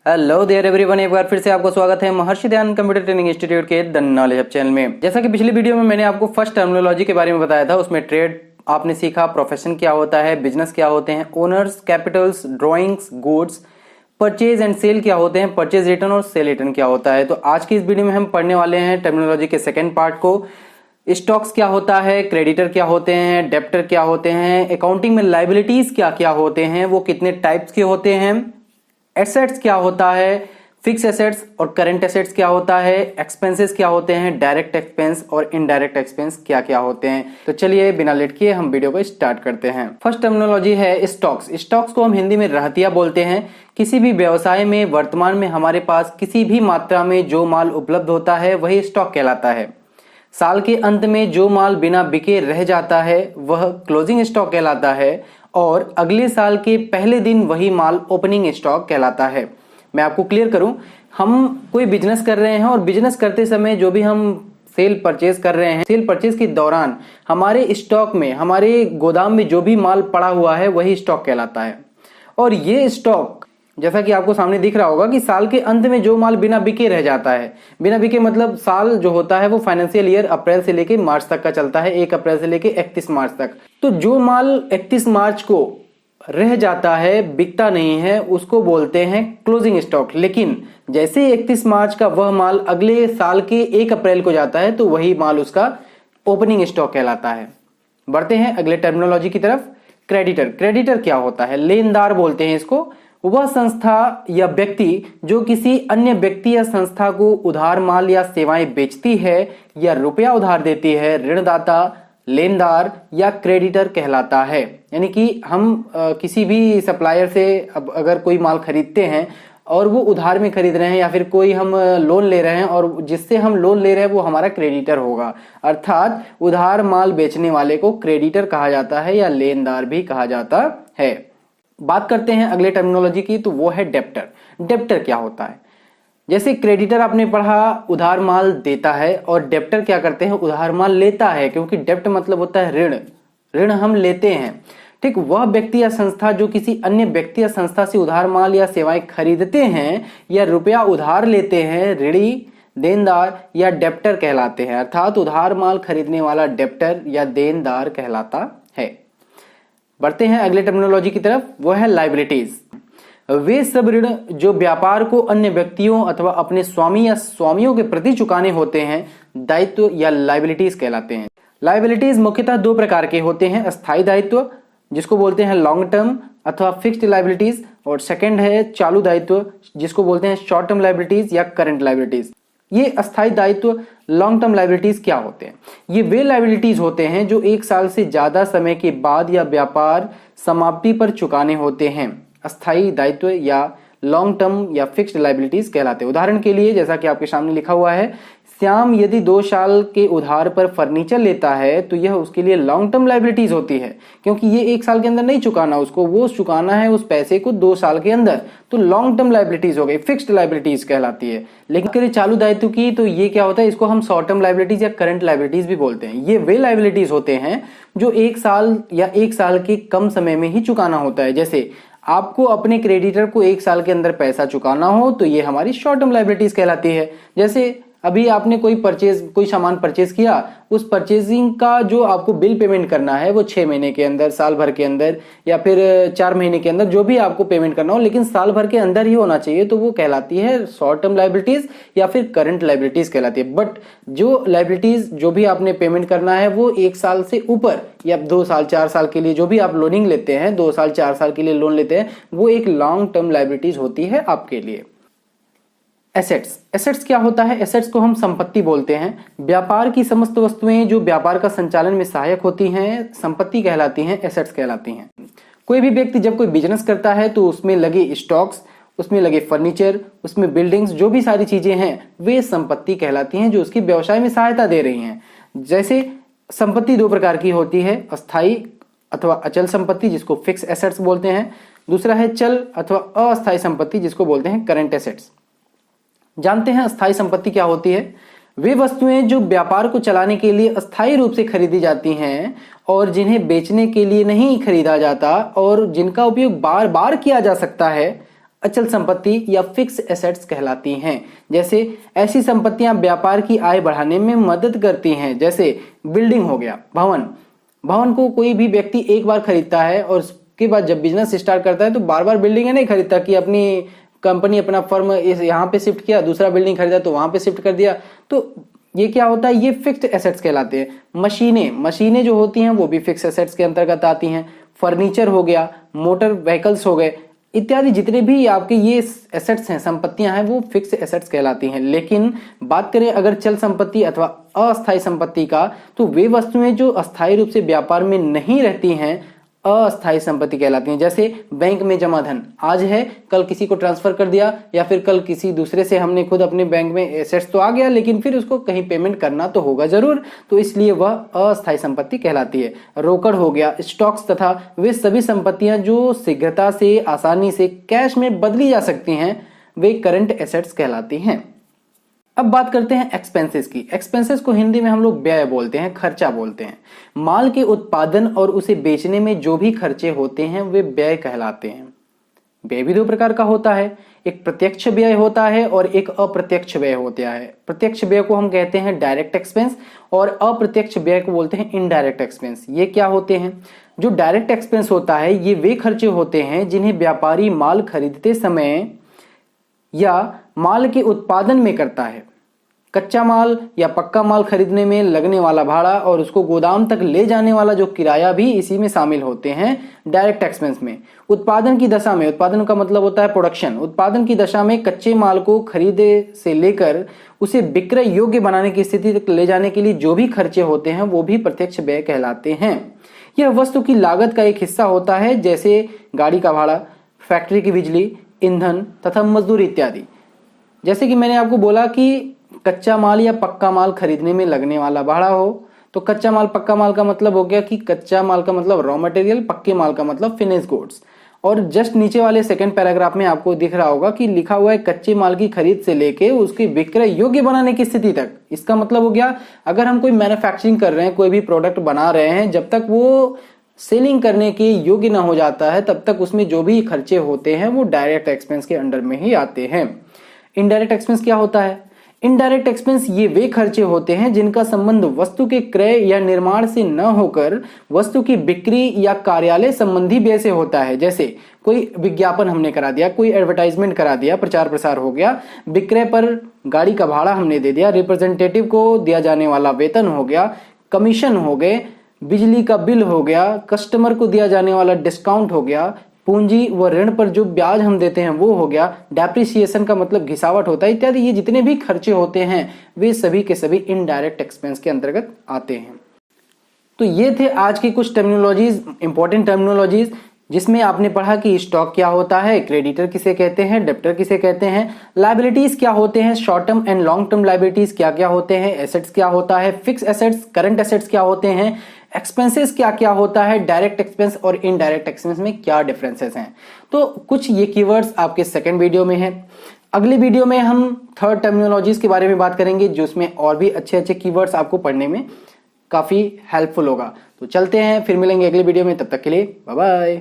Hello there everyone, एक बार फिर से आपको स्वागत है Maharshi Dayanand computer training institute के द नॉलेज हब चैनल में। जैसा कि पिछली वीडियो में मैंने आपको फर्स्ट टर्मिनोलॉजी के बारे में बताया था, उसमें ट्रेड आपने सीखा, प्रोफेशन क्या होता है, बिजनेस क्या होते हैं, owners, capitals, drawings, goods, purchase and sale क्या होते हैं, परचेज रिटर्न और सेल रिटर्न क्या होता है। तो आज की इस वीडियो में हम पढ़ने वाले हैं टर्मिनोलॉजी के सेकेंड पार्ट को। स्टॉक्स क्या होता है, क्रेडिटर क्या होते हैं, डेब्टर क्या होते हैं, अकाउंटिंग में लायबिलिटीज क्या क्या होते हैं, वो कितने टाइप्स के होते हैं, एसेट्स क्या होता है, फिक्स एसेट्स और करंट एसेट्स क्या होता है, एक्सपेंसेस क्या होते हैं, डायरेक्ट एक्सपेंस और इनडायरेक्ट एक्सपेंस क्या क्या होते हैं। तो चलिए बिना लेट किए हम वीडियो को स्टार्ट करते हैं। फर्स्ट टर्मिनोलॉजी है स्टॉक्स। स्टॉक्स को हम हिंदी में रहतिया बोलते हैं। किसी भी व्यवसाय में वर्तमान में हमारे पास किसी भी मात्रा में जो माल उपलब्ध होता है वही स्टॉक कहलाता है। साल के अंत में जो माल बिना बिके रह जाता है वह क्लोजिंग स्टॉक कहलाता है और अगले साल के पहले दिन वही माल ओपनिंग स्टॉक कहलाता है। मैं आपको क्लियर करूं, हम कोई बिजनेस कर रहे हैं और बिजनेस करते समय जो भी हम सेल परचेज कर रहे हैं, सेल परचेज के दौरान हमारे स्टॉक में, हमारे गोदाम में जो भी माल पड़ा हुआ है वही स्टॉक कहलाता है। और ये स्टॉक जैसा कि आपको सामने दिख रहा होगा कि साल के अंत में जो माल बिना बिके रह जाता है, बिना बिके मतलब साल जो होता है वो फाइनेंशियल ईयर अप्रैल से लेके मार्च तक का चलता है, 1 अप्रैल से लेके 31 मार्च तक। तो जो माल 31 मार्च को रह जाता है, बिकता नहीं है, उसको बोलते हैं क्लोजिंग स्टॉक। लेकिन जैसे 31 मार्च का वह माल अगले साल के 1 अप्रैल को जाता है तो वही माल उसका ओपनिंग स्टॉक कहलाता है। बढ़ते हैं अगले टर्मिनोलॉजी की तरफ। क्रेडिटर। क्रेडिटर क्या होता है? लेनदार बोलते हैं इसको। वह संस्था या व्यक्ति जो किसी अन्य व्यक्ति या संस्था को उधार माल या सेवाएं बेचती है या रुपया उधार देती है, ऋणदाता, लेनदार या क्रेडिटर कहलाता है। यानी कि हम किसी भी सप्लायर से अब अगर कोई माल खरीदते हैं और वो उधार में खरीद रहे हैं या फिर कोई हम लोन ले रहे हैं और जिससे हम लोन ले रहे हैं वो हमारा क्रेडिटर होगा। अर्थात उधार माल बेचने वाले को क्रेडिटर कहा जाता है या लेनदार भी कहा जाता है। बात करते हैं अगले टर्मिनोलॉजी की, तो वो है डेब्टर। डेब्टर क्या होता है? जैसे क्रेडिटर आपने पढ़ा उधार माल देता है और डेब्टर क्या करते हैं? उधार माल लेता है, क्योंकि डेब्ट मतलब होता है ऋण। ऋण हम लेते हैं। ठीक, वह व्यक्ति या संस्था जो किसी अन्य व्यक्ति या संस्था से उधार माल या सेवाएं खरीदते हैं या रुपया उधार लेते हैं, ऋणी, देनदार या डेब्टर कहलाते हैं। अर्थात उधार माल खरीदने वाला डेब्टर या देनदार कहलाता है। बढ़ते हैं अगले टर्मिनोलॉजी की तरफ, वो है लायबिलिटीज। वे सब ऋण जो व्यापार को अन्य व्यक्तियों अथवा अपने स्वामी या स्वामियों के प्रति चुकाने होते हैं, दायित्व या लायबिलिटीज कहलाते हैं। लायबिलिटीज मुख्यतः दो प्रकार के होते हैं। अस्थायी दायित्व जिसको बोलते हैं लॉन्ग टर्म अथवा फिक्स्ड लायबिलिटीज, और सेकंड है चालू दायित्व जिसको बोलते हैं शॉर्ट टर्म लायबिलिटीज या करंट लायबिलिटीज। ये अस्थायी दायित्व लॉन्ग टर्म लायबिलिटीज क्या होते हैं? ये वे लायबिलिटीज होते हैं जो 1 साल से ज्यादा समय के बाद या व्यापार समाप्ति पर चुकाने होते हैं। अस्थायी दायित्व या लॉन्ग टर्म या फिक्स्ड लायबिलिटीज कहलाते हैं। उदाहरण के लिए जैसा कि आपके सामने लिखा हुआ है, श्याम यदि 2 साल के उधार पर फर्नीचर लेता है तो यह उसके लिए लॉन्ग टर्म लायबिलिटीज होती है, क्योंकि ये 1 साल के अंदर नहीं चुकाना उसको, वो चुकाना है उस पैसे को 2 साल के अंदर। तो लॉन्ग टर्म लायबिलिटीज हो गई, फिक्स्ड लायबिलिटीज कहलाती है। लेकिन अगर चालू दायित्व की तो ये क्या होता है? इसको हम शॉर्ट टर्म लायबिलिटीज या करंट लायबिलिटीज भी बोलते हैं। ये वे लायबिलिटीज होते हैं जो 1 साल या 1 साल के कम समय में ही चुकाना होता है। जैसे आपको अपने क्रेडिटर को 1 साल के अंदर पैसा चुकाना हो तो ये हमारी शॉर्ट टर्म लायबिलिटीज कहलाती है। जैसे अभी आपने कोई सामान परचेज किया, उस परचेजिंग का जो आपको बिल पेमेंट करना है वो 6 महीने के अंदर, साल भर के अंदर या फिर 4 महीने के अंदर, जो भी आपको पेमेंट करना हो, लेकिन साल भर के अंदर ही होना चाहिए, तो वो कहलाती है शॉर्ट टर्म लायबिलिटीज या फिर करंट लायबिलिटीज कहलाती है। बट जो लायबिलिटीज जो भी आपने पेमेंट करना है वो 1 साल से ऊपर या 2 साल 4 साल के लिए जो भी आप लोनिंग लेते हैं, 2 साल 4 साल के लिए लोन लेते हैं, वो एक लॉन्ग टर्म लायबिलिटीज होती है आपके लिए। एसेट्स। एसेट्स क्या होता है? एसेट्स को हम संपत्ति बोलते हैं। व्यापार की समस्त वस्तुएं जो व्यापार का संचालन में सहायक होती हैं संपत्ति कहलाती हैं, एसेट्स कहलाती हैं। कोई भी व्यक्ति जब कोई बिजनेस करता है तो उसमें लगे स्टॉक्स, उसमें लगे फर्नीचर, उसमें बिल्डिंग्स, जो भी सारी चीजें हैं वे संपत्ति कहलाती हैं जो उसकी व्यवसाय में सहायता दे रही हैं। जैसे संपत्ति 2 प्रकार की होती है, अस्थायी अथवा अचल संपत्ति जिसको फिक्स एसेट्स बोलते हैं, दूसरा है चल अथवा अस्थायी संपत्ति जिसको बोलते हैं करंट एसेट्स। जानते हैं अस्थायी संपत्ति क्या होती है? वे वस्तुएं जो व्यापार को चलाने के लिए अस्थायी रूप से खरीदी जाती हैं और जिन्हें बेचने के लिए नहीं खरीदा जाता और जिनका उपयोग बार बार किया जा सकता है, अचल संपत्ति या फिक्स एसेट्स कहलाती हैं। जैसे ऐसी संपत्तियां व्यापार की आय बढ़ाने में मदद करती हैं, जैसे बिल्डिंग हो गया, भवन को कोई भी व्यक्ति एक बार खरीदता है और उसके बाद जब बिजनेस स्टार्ट करता है तो बार बार बिल्डिंग नहीं खरीदता कि अपनी कंपनी अपना फर्म यहाँ पे शिफ्ट किया, दूसरा बिल्डिंग खरीदा तो वहां पे शिफ्ट कर दिया। तो ये क्या होता है, ये फिक्स्ड एसेट्स कहलाते हैं। मशीनें जो होती हैं वो भी फिक्स एसेट्स के अंतर्गत आती हैं। फर्नीचर हो गया, मोटर व्हीकल्स हो गए इत्यादि, जितने भी आपके ये एसेट्स हैं, संपत्तियां हैं, वो फिक्स एसेट्स कहलाती हैं। लेकिन बात करें अगर चल संपत्ति अथवा अस्थायी संपत्ति का, तो वे वस्तुएं जो अस्थायी रूप से व्यापार में नहीं रहती हैं अस्थायी संपत्ति कहलाती हैं। जैसे बैंक में जमा धन आज है, कल किसी को ट्रांसफर कर दिया, या फिर कल किसी दूसरे से हमने खुद अपने बैंक में एसेट्स तो आ गया, लेकिन फिर उसको कहीं पेमेंट करना तो होगा जरूर, तो इसलिए वह अस्थायी संपत्ति कहलाती है। रोकड़ हो गया, स्टॉक्स तथा वे सभी संपत्तियां जो शीघ्रता से आसानी से कैश में बदली जा सकती हैं, वे करंट एसेट्स कहलाती हैं। अब बात करते हैं एक्सपेंसेस की। एक्सपेंसेस को हिंदी में हम लोग व्यय बोलते हैं, खर्चा बोलते हैं। माल के उत्पादन और उसे बेचने में जो भी खर्चे होते हैं वे व्यय कहलाते हैं। व्यय भी दो प्रकार का होता है, एक प्रत्यक्ष व्यय होता है और एक अप्रत्यक्ष व्यय होता है। प्रत्यक्ष व्यय को हम कहते हैं डायरेक्ट एक्सपेंस और अप्रत्यक्ष व्यय को बोलते हैं इनडायरेक्ट एक्सपेंस। ये क्या होते हैं? जो डायरेक्ट एक्सपेंस होता है ये वे खर्चे होते हैं जिन्हें व्यापारी माल खरीदते समय या माल के उत्पादन में करता है। कच्चा माल या पक्का माल खरीदने में लगने वाला भाड़ा और उसको गोदाम तक ले जाने वाला जो किराया भी इसी में शामिल होते हैं डायरेक्ट एक्सपेंस में। उत्पादन की दशा में, उत्पादन का मतलब होता है प्रोडक्शन, उत्पादन की दशा में कच्चे माल को खरीदे से लेकर उसे विक्रय योग्य बनाने की स्थिति तक ले जाने के लिए जो भी खर्चे होते हैं वो भी प्रत्यक्ष व्यय कहलाते हैं। यह वस्तु की लागत का एक हिस्सा होता है, जैसे गाड़ी का भाड़ा, फैक्ट्री की बिजली, ईंधन तथा मजदूरी इत्यादि। जैसे कि मैंने आपको बोला कि कच्चा माल या पक्का माल खरीदने में लगने वाला भाड़ा हो, तो कच्चा माल पक्का माल का मतलब हो गया कि कच्चा माल का मतलब रॉ मटेरियल, पक्के माल का मतलब फिनिश गुड्स। और जस्ट नीचे वाले सेकंड पैराग्राफ में आपको दिख रहा होगा कि लिखा हुआ है कच्चे माल की खरीद से लेके उसकी विक्रय योग्य बनाने की स्थिति तक। इसका मतलब हो गया अगर हम कोई मैन्युफैक्चरिंग कर रहे हैं, कोई भी प्रोडक्ट बना रहे हैं, जब तक वो सेलिंग करने के योग्य ना हो जाता है तब तक उसमें जो भी खर्चे होते हैं वो डायरेक्ट एक्सपेंस के अंडर में ही आते हैं। इनडायरेक्ट एक्सपेंस क्या होता है? इनडायरेक्ट एक्सपेंस ये वे खर्चे होते हैं जिनका संबंध वस्तु के क्रय या निर्माण से न होकर वस्तु की बिक्री या कार्यालय संबंधी व्यय से होता है। जैसे कोई विज्ञापन हमने करा दिया, कोई एडवर्टाइजमेंट करा दिया, प्रचार प्रसार हो गया, विक्रय पर गाड़ी का भाड़ा हमने दे दिया, रिप्रेजेंटेटिव को दिया जाने वाला वेतन हो गया, कमीशन हो गए, बिजली का बिल हो गया, कस्टमर को दिया जाने वाला डिस्काउंट हो गया, पूंजी व ऋण पर जो ब्याज हम देते हैं वो हो गया, डेप्रिसिएशन का मतलब घिसावट होता है इत्यादि। ये जितने भी खर्चे होते हैं वे सभी के सभी इनडायरेक्ट एक्सपेंस के अंतर्गत आते हैं। तो ये थे आज की कुछ टर्मिनोलॉजीज, इंपॉर्टेंट टर्मिनोलॉजीज, जिसमें आपने पढ़ा कि स्टॉक क्या होता है, क्रेडिटर किसे कहते हैं, डेब्टर किसे कहते हैं, लायबिलिटीज क्या होते हैं, short term and long term liabilities क्या क्या होते हैं, एसेट्स क्या होता है, फिक्स एसेट्स, करंट एसेट्स क्या होते हैं, एक्सपेंसेस क्या क्या होता है, डायरेक्ट एक्सपेंस और इनडायरेक्ट एक्सपेंस में क्या डिफरेंसेस हैं। तो कुछ ये कीवर्ड्स आपके सेकंड वीडियो में है। अगले वीडियो में हम थर्ड टर्मिनोलॉजीज के बारे में बात करेंगे, जो उसमें और भी अच्छे अच्छे कीवर्ड्स आपको पढ़ने में काफी हेल्पफुल होगा। तो चलते हैं, फिर मिलेंगे अगले वीडियो में, तब तक के लिए बाय बाय।